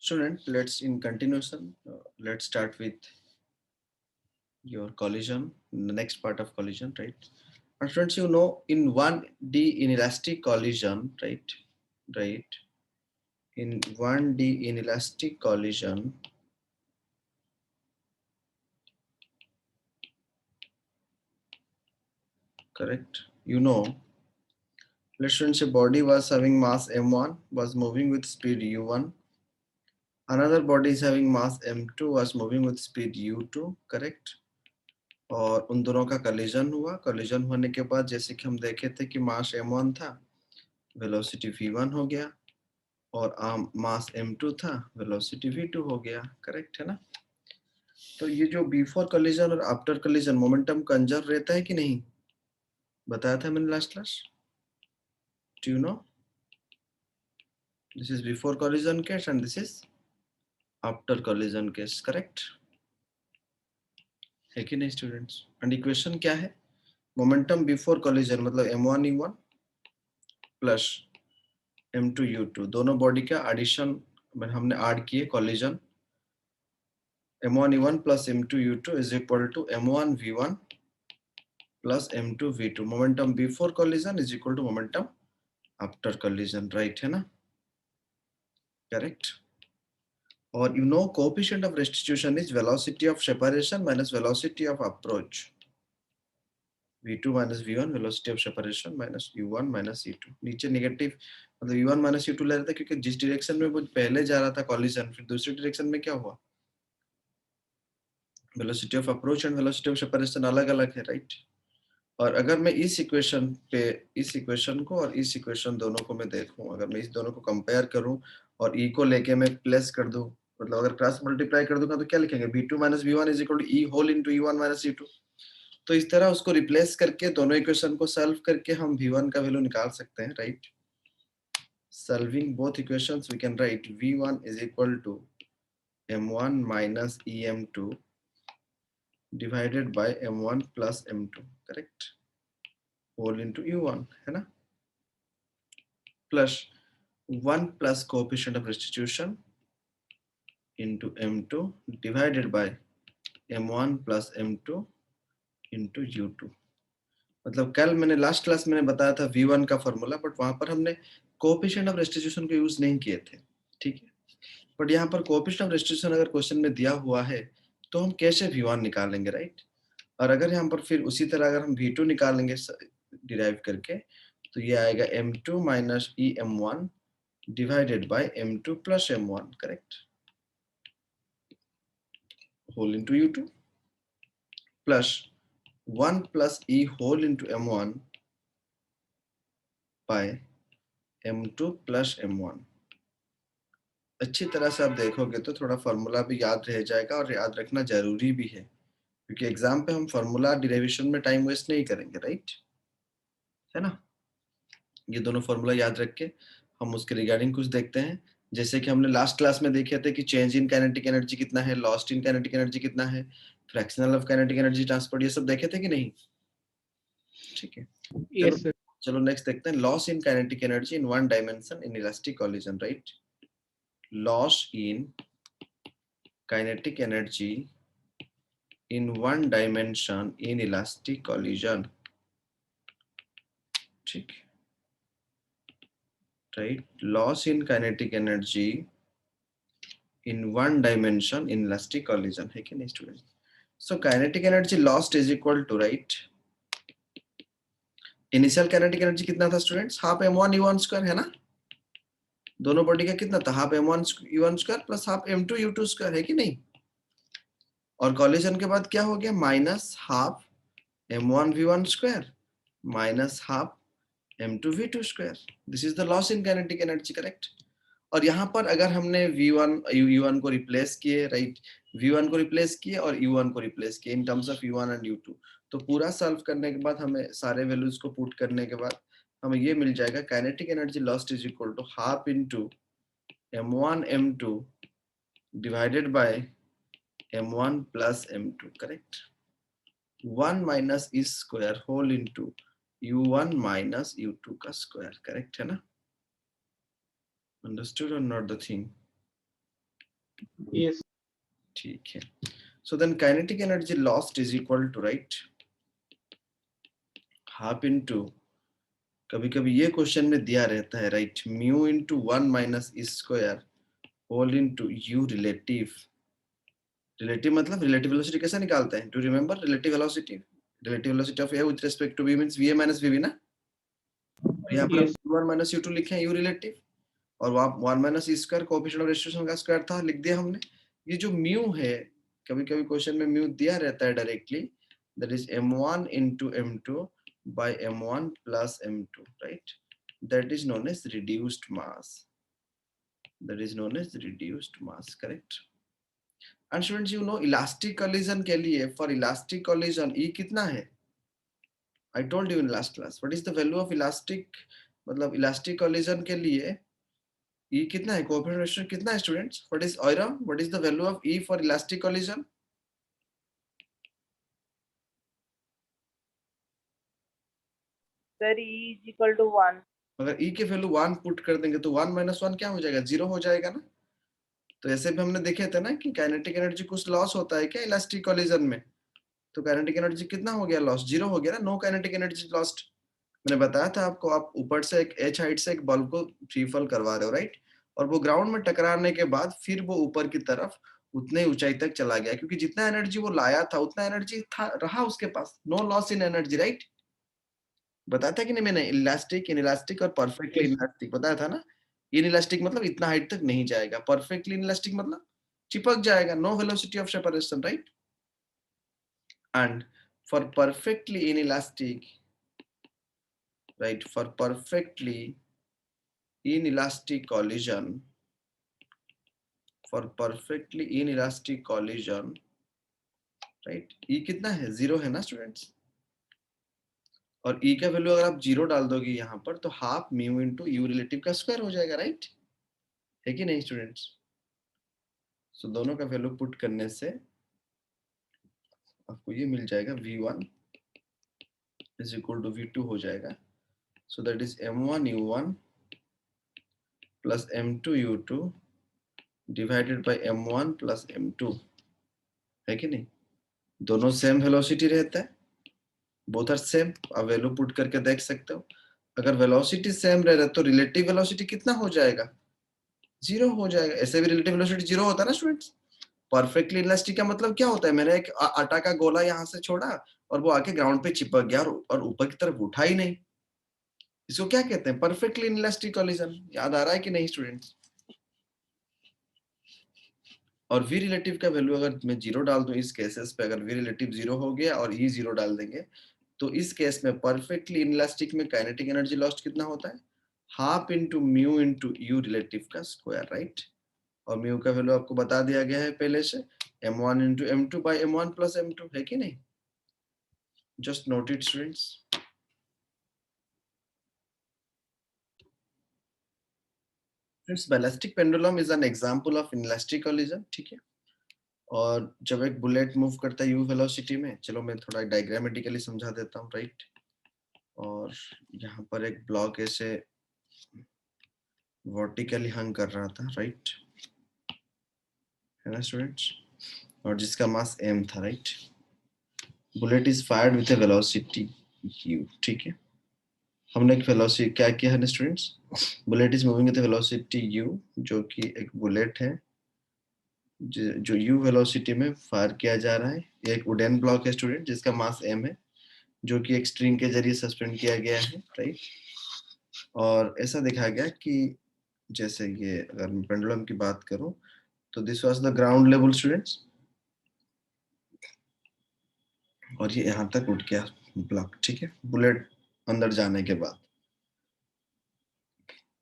Student, let's in continuation, let's start with your collision, the next part of collision, right? And students, you know, in 1D inelastic collision, right, in 1D inelastic collision, correct, you know, let's students, a body was having mass m1, was moving with speed u1, another body is having mass m2, was moving with speed u2, correct, और उन दोनों का collision हुआ। Collision होने के बाद जैसे कि हम देखे थे कि मास m1 था, वेलोसिटी v1 हो गया, और मास m2 था, वेलोसिटी v2 हो गया। करेक्ट है ना? तो ये जो बिफोर कलिजन और आफ्टर कलिजन मोमेंटम कंजर्व रहता है कि नहीं, बताया था मैंने last class. Do you know? This is before collision case and this is after collision case. Correct है कि नहीं स्टूडेंट्स? एंड इक्वेशन क्या है? मोमेंटम बिफोर कॉलिजन मतलब m1 u1 plus m2 u2, दोनों बॉडी का एडिशन हमने ऐड किए, collision m1 u1 plus m2 u2 is equal to m1 v1 plus m2 v2। Momentum before collision is equal to momentum after collision, right है ना? Correct. और you know coefficient of restitution is velocity of separation minus velocity of approach. v2 minus v1 velocity of separation minus u1 minus u2। नीचे negative मतलब u1 minus u2 ले रहा था क्योंकि जिस डायरेक्शन में वो पहले जा रहा था कॉलिजन, फिर दूसरी डायरेक्शन में क्या हुआ, velocity of approach and velocity of separation अलग अलग है, राइट? और अगर मैं इस इक्वेशन पे, इस इक्वेशन को और इस इक्वेशन दोनों को मैं देखूं, अगर मैं इस दोनों को कंपेयर करूं और ई को लेके मैं प्लस कर दूं, मतलब अगर क्रॉस मल्टीप्लाई कर दूंगा तो क्या लिखेंगे, v2 minus v1 is equal to e whole into e1 minus e2। तो इस तरह उसको रिप्लेस करके दोनों इक्वेशन को सॉल्व करके हम v1 का वैल्यू निकाल सकते हैं, right? Solving both equations we can write v1 is equal to m1 minus em2 divided by m1 plus m2, correct, whole into u1 है ना, plus 1 plus coefficient of restitution into m2 divided by m1 plus m2 into u2। मतलब कल मैंने last class मैंने बताया था v1 का formula, but वहां पर हमने कोएफिशिएंट ऑफ रेस्टिट्यूशन को यूज नहीं किए थे, ठीक है? बट यहाँ पर कोएफिशिएंट ऑफ रेस्टिट्यूशन अगर क्वेश्चन में दिया हुआ है तो हम कैसे v1 निकालेंगे, राइट? और अगर यहाँ पर फिर उसी तरह अगर हम v2 निकालेंगे डिराइव करके, तो ये आएगा m2 minus e m1 divided by m2 plus m1, correct, whole into u2 plus 1 plus e whole into m1 by m2 plus m1। अच्छी तरह से आप देखोगे तो थोड़ा फॉर्मूला भी याद रह जाएगा, और याद रखना जरूरी भी है क्योंकि एग्जाम पे हम फॉर्मूला डिराइवेशन में टाइम वेस्ट नहीं करेंगे, राइट है ना? ये दोनों फॉर्मूला याद रख के हम उसके रिगार्डिंग कुछ देखते हैं। जैसे कि हमने लास्ट क्लास में देखे थे कि चेंज इन काइनेटिक एनर्जी कितना है, लॉस्ट इन काइनेटिक एनर्जी कितना है, fractional of kinetic energy transport, ये सब देखे थे कि नहीं? ठीक है, चलो Yes, sir. चलो नेक्स्ट देखते हैं, loss in kinetic energy in one dimension in elastic collision, right? Loss in kinetic energy in one dimension in elastic collision, ठीक, right? Loss in kinetic energy in one dimension in elastic collision है कि नहीं student? So kinetic energy lost is equal to, right, initial kinetic energy कितना था students, half m1 u1 square है ना? दोनों body का कितना था, half m1 u1 square plus half m2 u2 square है कि नहीं? और कॉलिजन के बाद क्या हो गया, minus half m1 v1 square minus half m2 v2 square. This is the loss in kinetic energy, correct? और यहाँ पर अगर हमने v1 u1 को रिप्लेस किए, राइट, v1 को रिप्लेस किए और u1 को रिप्लेस किए in terms of u1 and u2, तो पूरा सॉल्व करने के बाद हमें सारे वैल्यूज को पुट करने के बाद हमें ये मिल जाएगा, kinetic energy lost is equal to half into m1 m2 divided by m1 plus m2, correct, 1 minus इस square whole into u1 minus u2 का स्क्वायर, करेक्ट है ना? अंडरस्टूड और नॉट द थिंग? Yes. ठीक है. So then kinetic energy lost is equal to, right, half into, कभी कभी ये क्वेश्चन में दिया रहता है, right, mu into 1 minus e square whole into u relative. Relative मतलब रिलेटिव वेलोसिटी कैसे निकालते हैं? Do remember relative velocity? Relative velocity of A with respect to B means v A minus v ना. यहाँ पर हम Yes. u1 माइनस u2 लिखे हैं, यू रिलेटिव, और वहाँ 1 minus e square coefficient of restitution का स्क्वायर था, लिख दिया हमने. ये जो म्यू है, कभी कभी क्वेश्चन में म्यू दिया रहता है directly, that is m1 into m2 by m1 plus m2, right? That is known as reduced mass. That is known as reduced mass, correct? And students, you know elastic collision के लिए, for elastic collision E कितना है? I told you in last class. What is the value of elastic, मतलब elastic collision के लिए E कितना है? Coefficient ratio कितना है students? What is Oira? What is the value of E for elastic collision? Sir, E is equal to 1. अगर E के value 1 put कर देंगे तो 1 माइनस 1 क्या हो जाएगा? 0 हो जाएगा ना. तो ऐसे भी हमने देखे थे ना कि काइनेटिक एनर्जी कुछ लॉस होता है क्या इलास्टिक कोलिजन में? तो काइनेटिक एनर्जी कितना हो गया लॉस? 0 हो गया ना. No kinetic energy lost. मैंने बताया था आपको, आप ऊपर से एक h हाइट से एक बल्ब को फ्री फॉल करवा रहे हो, राइट, और वो ग्राउंड में टकराने के बाद फिर वो ऊपर की तरफ उतने ऊंचाई तक चला गया, क्योंकि जितना एनर्जी वो लाया था उतना एनर्जी था रहा उसके पास. No loss in energy, right. बताया था कि नहीं मैंने? इलास्टिक, इनइलास्टिक और परफेक्टली Yes. इलास्टिक बताया था ना. इनइलास्टिक मतलब इतना हाइट तक नहीं जाएगा, परफेक्टली इनइलास्टिक मतलब चिपक जाएगा, no velocity of separation, right. And for perfectly inelastic, right, for perfectly inelastic collision, for perfectly inelastic collision, right, E कितना है? 0 है ना स्टूडेंट्स. और E का वैल्यू अगर आप 0 डाल दोगे यहाँ पर तो half mu into u relative का स्क्वायर हो जाएगा, राइट, है कि नहीं स्टूडेंट्स? सो दोनों का वैल्यू पुट करने से आपको ये मिल जाएगा v1 is equal to v2 हो जाएगा. सो that is m1 u1 plus m2 u2 divided by m1 plus m2, है कि नहीं? दोनों सेम वेलोसिटी रहता है, बोथ आर सेम. आप वैल्यू पुट करके देख सकते हो. अगर वेलोसिटी सेम रह रहा तो रिलेटिव वेलोसिटी कितना हो जाएगा? 0 हो जाएगा. ऐसे भी रिलेटिव वेलोसिटी 0 होता है ना स्टूडेंट्स. परफेक्टली इलास्टिक का मतलब क्या होता है? मैंने एक आटा का गोला यहाँ से छोड़ा और वो आके ग्राउंड पे चिपक गया और ऊपर की तरफ उठा ही नहीं. इसको क्या कहते हैं? Perfectly elastic collision. याद आ रहा है कि नहीं स्टूडेंट्स? और वी रिलेटिव का वैल्यू अगर मैं 0 डाल दूं इस केसेस पे, अगर वी रिलेटिव 0 हो गया और ई 0 डाल देंगे तो इस केस में परफेक्टली इनइलास्टिक में काइनेटिक एनर्जी लॉस्ट कितना होता है? Half into mu into u relative का स्क्वायर, राइट. और म्यू का वैल्यू आपको बता दिया गया है पहले से, m1 into m2 by m1 plus m2, है कि नहीं? Just note it students. Ballistic pendulum is an example of inelastic collision, ठीक है. और जब एक बुलेट मूव करता है यू वेलोसिटी में, चलो मैं थोड़ा डायग्रामेटिकली समझा देता हूँ, राइट. और यहाँ पर एक ब्लॉक ऐसे वर्टिकली हंग कर रहा था, राइट, है ना स्टूडेंट्स, और जिसका मास m था, right. Bullet is fired with A velocity u, ठीक है. हमने एक वेलोसिटी क्या किया है students? Bullet is moving with A velocity u, जो कि एक बुलेट है जो u वेलोसिटी में फायर किया जा रहा है. ये एक वुडन ब्लॉक है स्टूडेंट जिसका मास m है, जो कि एक स्ट्रिंग के जरिए सस्पेंड किया गया है, राइट. और ऐसा देखा गया कि जैसे ये अगर मैं पेंडुलम की बात करूं तो this was the ground level students, और ये यहाँ तक उठ गया ब्लॉक, ठीक है, बुलेट अंदर जाने के बाद.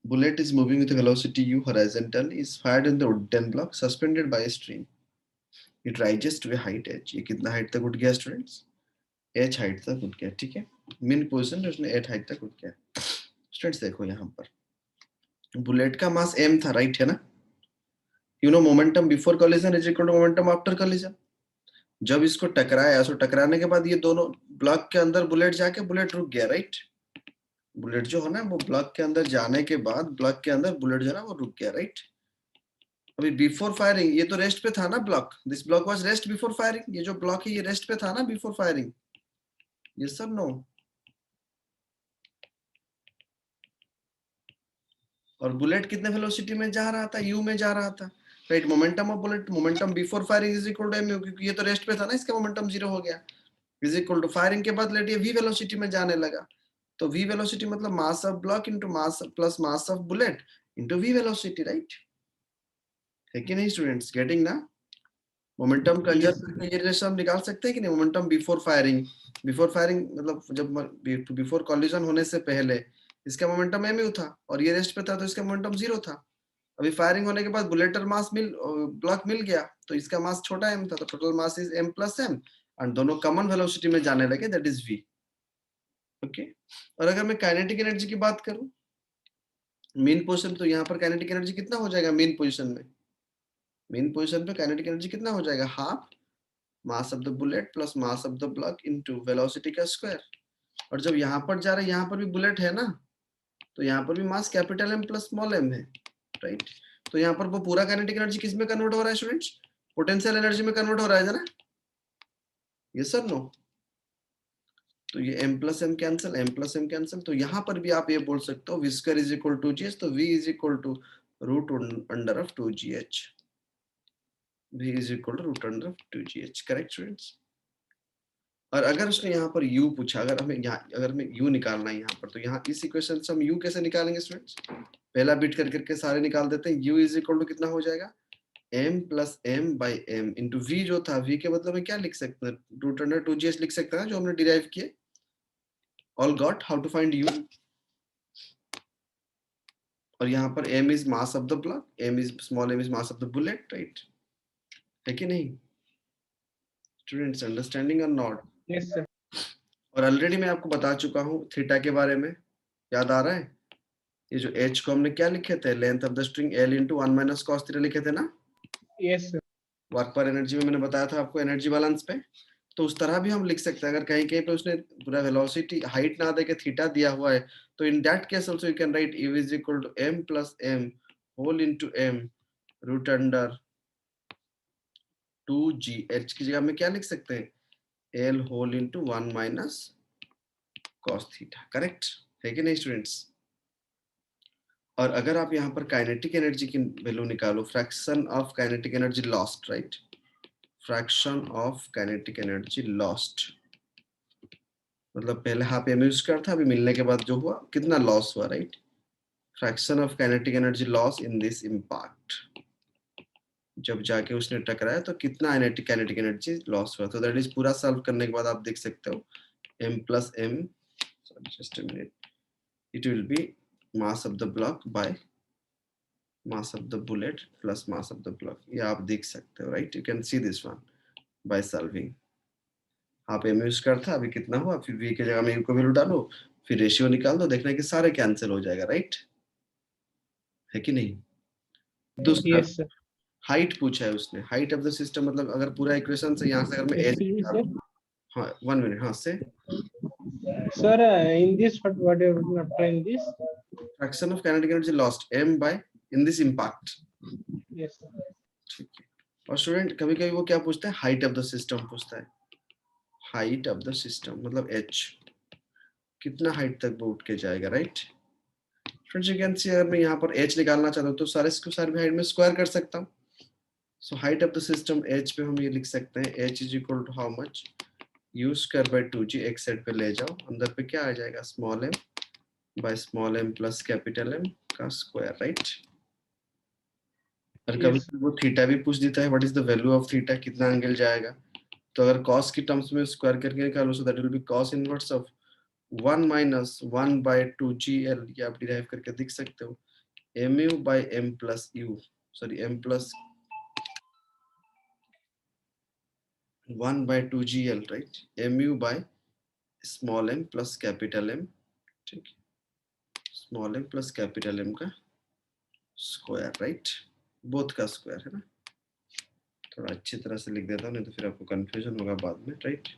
Bullet is moving with a velocity u horizontal, is fired in the wooden block suspended by a string. It rises to a height h. ये कितना हाइट तक उठ गया स्टूडेंट्स? h हाइट तक उठ गया, ठीक है. मिन पोजीशन में उसने h हाइट तक उठ गया. स्टूडेंट्स देखो यहाँ पर बुलेट का मास m था, राइट, है ना. You know momentum before collision is equal to momentum after collision. जब इसको टकराया, सो टकराने के बाद ये दोनों ब्लॉक के अंदर बुलेट जाके बुलेट रुक गया, राइट. बुलेट जो है ना वो ब्लॉक के अंदर जाने के बाद ब्लॉक के अंदर बुलेट जो है ना वो रुक गया, राइट. अभी बिफोर फायरिंग ये तो रेस्ट पे था ना block, this block was rest before firing, ये जो ब्लॉक है ये रेस्ट पे था ना बिफोर फायरिंग, यस और नो? और बुलेट कितने वेलोसिटी में जा रहा था, यू में जा रहा था, right? Momentum of bullet, momentum before firing is equal to m, क्योंकि ये तो रेस्ट पे था ना, इसका मोमेंटम 0 हो गया, इज इक्वल टू फायरिंग के बाद लेट ये v वेलोसिटी में जाने लगा, तो v वेलोसिटी मतलब mass of block into mass plus mass of bullet into v velocity, right? है कि नहीं स्टूडेंट्स? गेटिंग ना? मोमेंटम कंजर्व करके ये रिलेशन हम निकाल सकते हैं कि नहीं? Momentum before firing, before firing मतलब जब बिफोर कॉलिजन होने से पहले इसका मोमेंटम एम यू था और ये रेस्ट पे था, तो इसका मोमेंटम 0 था। अभी फायरिंग होने के बाद बुलेटर मास ब्लॉक मिल गया, तो इसका मास छोटा m था, तो total mass is m plus m, and दोनों कॉमन वेलोसिटी में जाने लगे, दैट इज v। ओके, और अगर मैं काइनेटिक एनर्जी की बात करूं मेन पोजीशन, तो यहाँ पर काइनेटिक एनर्जी कितना हो जाएगा मेन पोजीशन में? मेन पोजीशन पे काइनेटिक एनर्जी कितना हो जाएगा? Half mass of the bullet plus mass of the block into velocity का स्क्वायर। और जब यहाँ पर जा रहा है, यहाँ पर भी बुलेट है ना, तो यहाँ पर भी mass capital M plus small m है, राइट? तो यहाँ पर वो पूरा काइनेटिक एनर्जी किस में कन्वर्ट हो रहा है स्टूडेंट्स? पोटेंशियल एनर्जी में कन्वर्ट हो रहा है ना, यस सर नो? तो ये m plus m cancel, m plus m cancel, तो यहाँ पर भी आप ये बोल सकते हो v square is equal to g h, तो v is equal to root under of 2gh, v is equal to root under of 2gh, correct students? और अगर उसने यहाँ पर u पूछा, अगर हमें u निकालना है यहाँ पर, तो यहाँ इस इक्वेशन से हम u कैसे निकालेंगे स्टूडेंट्स? पहला बिट कर करके सारे निकाल देते हैं। u इज इक्वल टू कितना हो जाएगा? m plus m by m into v, जो था v के बदले में क्या लिख सकते हैं? रूट अंडर 2gh लिख सकते हैं, जो हमने डिराइव किए। All got how to find u? और यहाँ पर m is mass of the block, m is small m is mass of the bullet, right? है कि नहीं स्टूडेंट्स? अंडरस्टैंडिंग और नॉट? Yes sir. और ऑलरेडी मैं आपको बता चुका हूँ थीटा के बारे में, याद आ रहा है? ये जो h को हमने क्या लिखे थे? Length of the string l into 1 minus cos theta लिखे थे ना? Yes sir. वर्क पर एनर्जी में मैंने बताया था आपको एनर्जी बैलेंस पे, तो उस तरह भी हम लिख सकते हैं। अगर कहीं कहीं पे उसने पूरा वेलोसिटी हाइट ना देके थीटा दिया हुआ है, तो in that case also you can write u is equal to m plus m whole into m root under 2gh की जगह में क्या लिख सकते हैं? l whole into 1 minus cos theta, correct? है कि नहीं स्टूडेंट्स? और अगर आप यहाँ पर काइनेटिक एनर्जी की वैल्यू निकालो, fraction of kinetic energy lost, right? Fraction of kinetic energy lost मतलब पहले हाफ एम यू स्क्वायर था, अभी मिलने के बाद जो हुआ कितना लॉस हुआ, right? Fraction of kinetic energy loss in this impact, जब जाके उसने टकराया तो कितना काइनेटिक एनर्जी लॉस हुआ। तो दैट इज पूरा सॉल्व करने के बाद आप देख सकते हो m plus m, sorry just a minute, it will be mass of the block by mass of the bullet plus mass of the block, ये आप देख सकते हो, right? You can see this one by solving. आप M use करता, अभी कितना हुआ, फिर v की जगह में u को वैल्यू डालो, फिर रेशियो निकाल दो, देखना कि सारे कैंसिल हो जाएगा, राइट? है कि नहीं? दूसरा यस सर। हाइट पूछा है उसने, हाइट ऑफ द सिस्टम मतलब अगर पूरा इक्वेशन से यहाँ से अगर मैं एज, एक्सक्यूज मी सर। हाँ 1 मिनट, हाँ say sir in this what you are applying this? Fraction of kinetic energy lost m by in this impact, Yes sir. ठीक है? और स्टूडेंट कभी कभी वो क्या पूछता है? हाइट ऑफ द सिस्टम पूछता है। हाइट ऑफ द सिस्टम मतलब h, कितना हाइट तक वो उठ के जाएगा, right? Friends you can see, अगर मैं यहाँ पर h निकालना चाहता हूँ तो सारे को सारे हाइट में स्क्वायर कर सकता हूँ। So height of the system h पे हम ये लिख सकते हैं h is equal to how much, u square by 2g, एक साइड पे ले जाओ, अंदर पे क्या आ जाएगा? Small m bye small m plus capital M का स्क्वायर, राइट? और कभी Yes sir. वो थीटा भी पूछ देता है, what is the value of theta, कितना एंगल जाएगा? तो अगर cos की टर्म्स में स्क्वायर करके निकालो, so that will be cos inverse of 1 minus 1 by 2gl, ये आप डिराइव करके देख सकते हो, mu by m plus u, sorry m plus 1 by 2gl, right? mu by small m plus capital M, ठीक है? Small m plus capital M का square, right? Both का स्क्वायर है ना? थोड़ा अच्छी तरह से लिख देता हूँ, नहीं तो फिर आपको कंफ्यूजन होगा बाद में, right?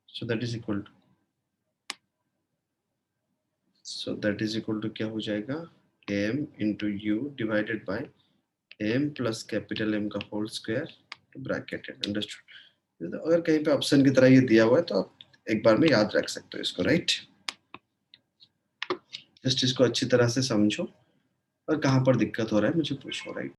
So that is equal to क्या हो जाएगा? m into u divided by m plus capital M का होल स्क्वायर ब्रैकेट अंडरस्टूड। अगर कहीं पे ऑप्शन की तरह ये दिया हुआ है तो आप एक बार में याद रख सकते हो इसको, राइट। जस्ट इसको अच्छी तरह से समझो और कहाँ पर दिक्कत हो रहा है मुझे पूछो, राइट।